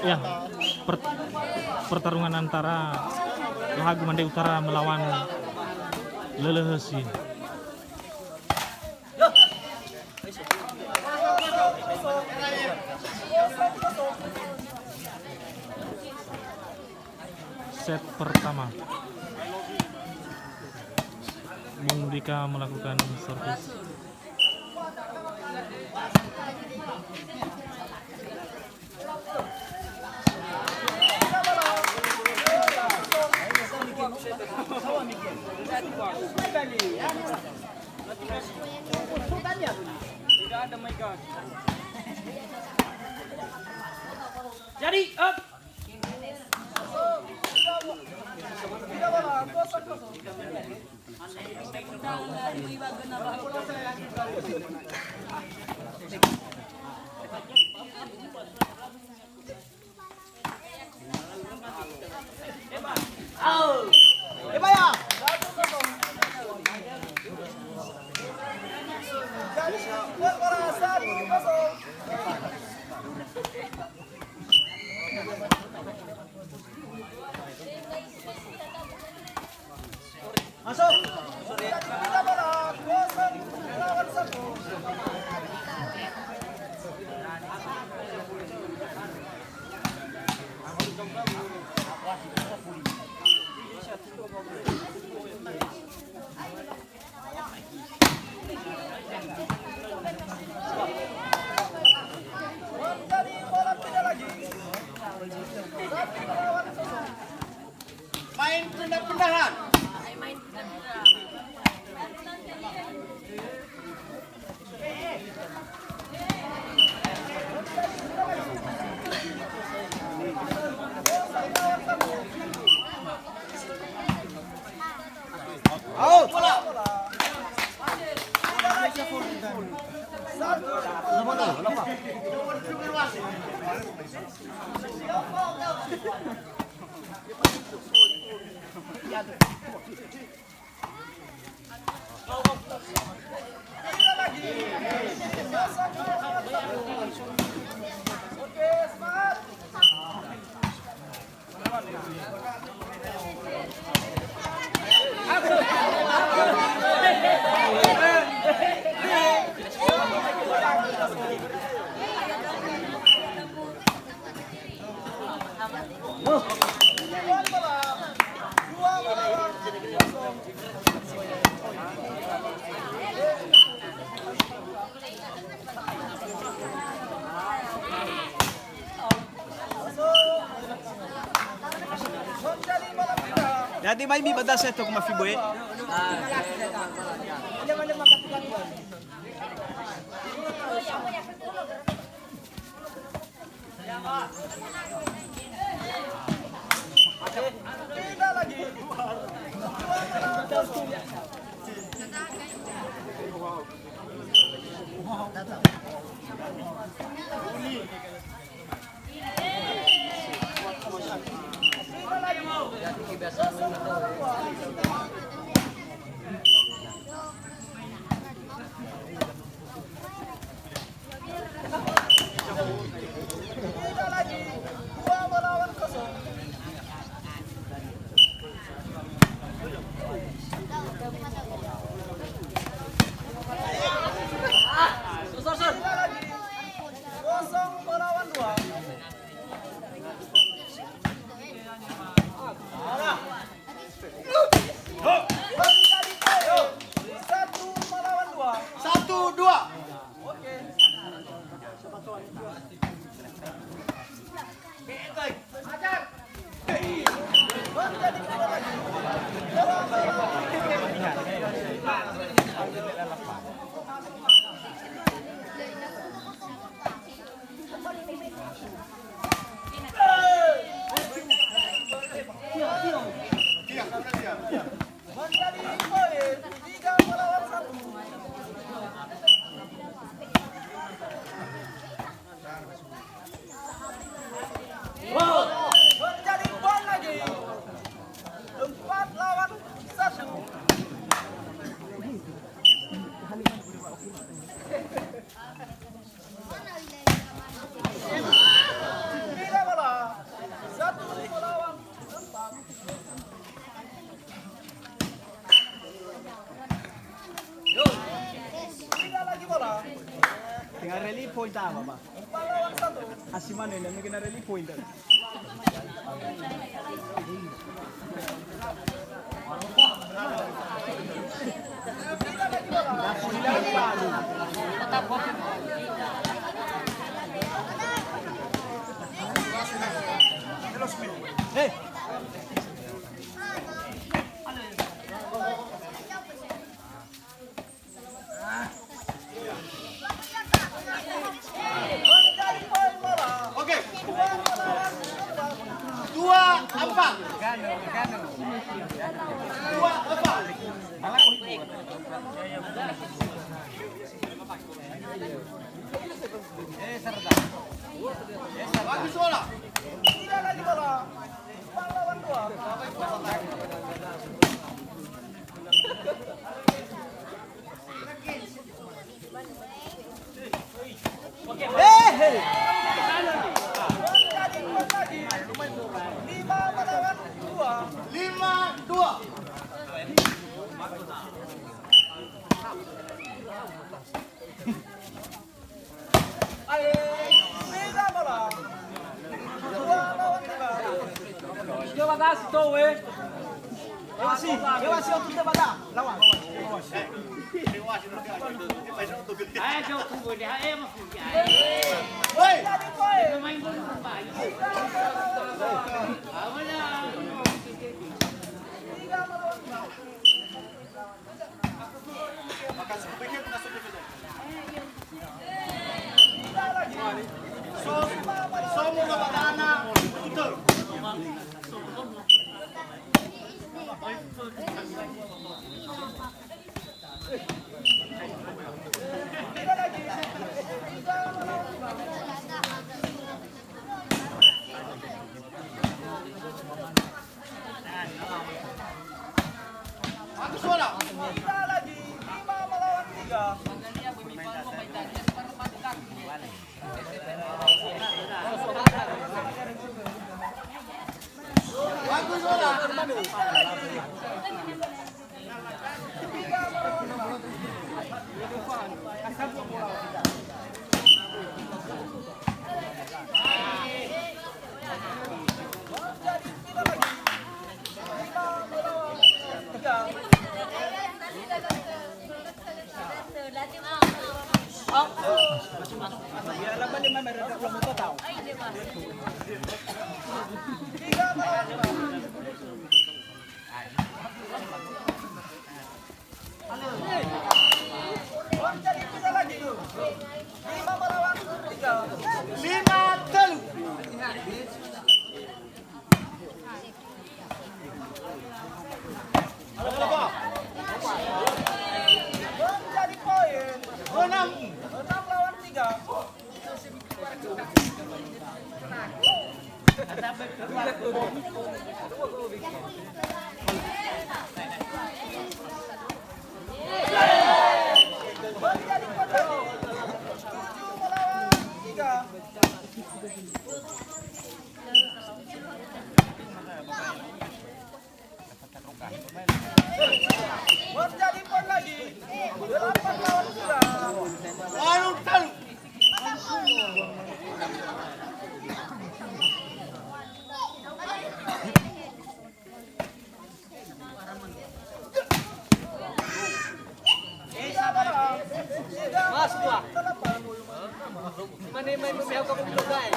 Ya, pertarungan antara Lahagu Mandai Utara melawan Lelehesi. Set pertama, Bung Dika melakukan servis. Tidak ada Mega. Jadi up. Main pindah-pindahan. Out. Jadi may mi bada sa ito kung mafiboy. sama ba? Asiman yun, may ginarili point. Hey! Oke. 2-4. Dua apa? Bagus bola. Tidak lagi bola. Lawan dua. Lima dua. Coba gas tuh, weh. Ewa si untuk kita bala. Lawan. Ayo, jauh kubur dia. Ayo, mas. Hei. Main bola apa? Awalnya. Somo kabatana. Betul. Bagus bola. Tidak lagi. 5 melawan 3. Bagus bola. Ya, laban lima mereka belum tahu. Jadi kita lagi. 5 melawan 3. 5-3. Jadi poin. 6 lawan 3. Jadi poin. 7 melawan 3. Jadi poin lagi. 8 lawan 3. Lalu talu. Mas, tua. Mana main memegang kamu belum guys?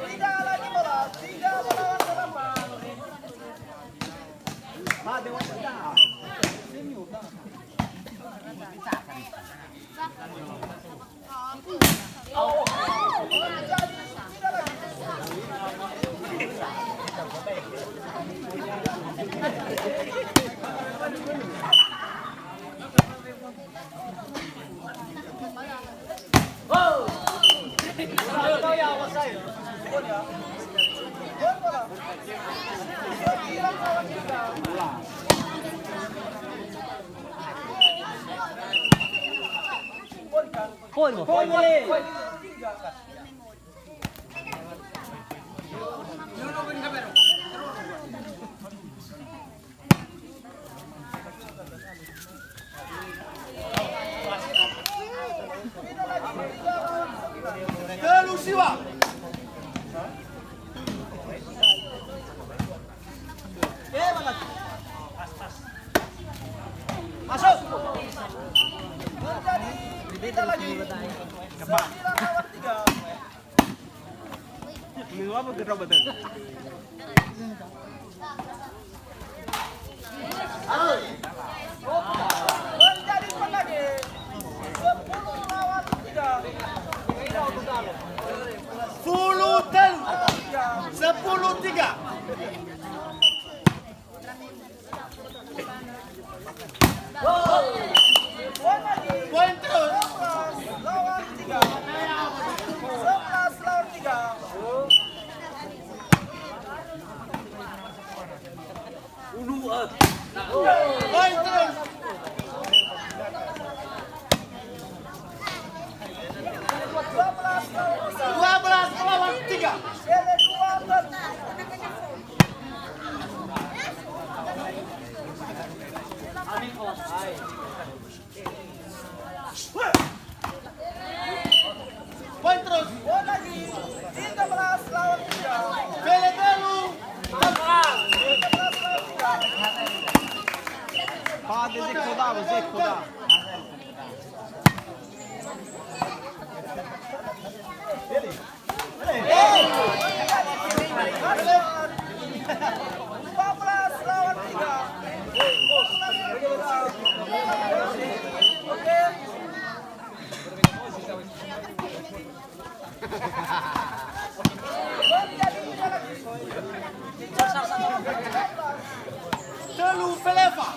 Tidak lagi bola. 3 melawan 8. Ah, Dewa sudah. Kau ya, wasai. Poin boleh. Telu siwa. Masuk. Menjadi kita lagi. 9 lawan 3. Minggu apa gerok betul? Menjadi lagi. 10 lawan 3. 10-3. Poin lagi. Poin terus. 11 lawan 3. 11 lawan 3. Poin terus. 12 lawan 3. Sele 2 dan Poin terus. poin lagi. 13 lawan 3. Pele telu. 13 lawan 3. Pade Zek Koda. Telu Peleva.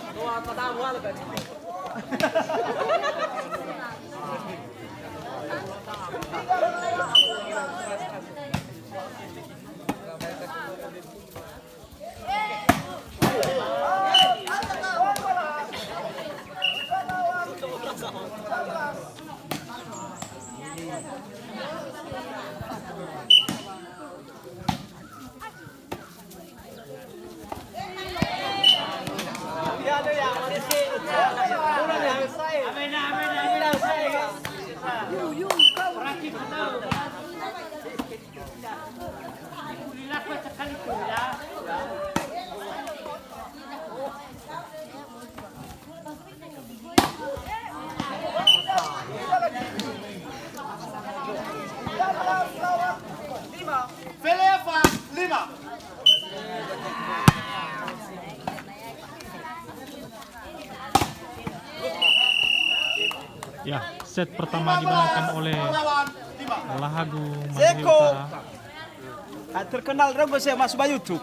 Peleva 5. Ya, set pertama dimenangkan oleh Lawan 5. Lahagu Mandiri Zeko. Utara. Terkenal rego saya masuk YouTube.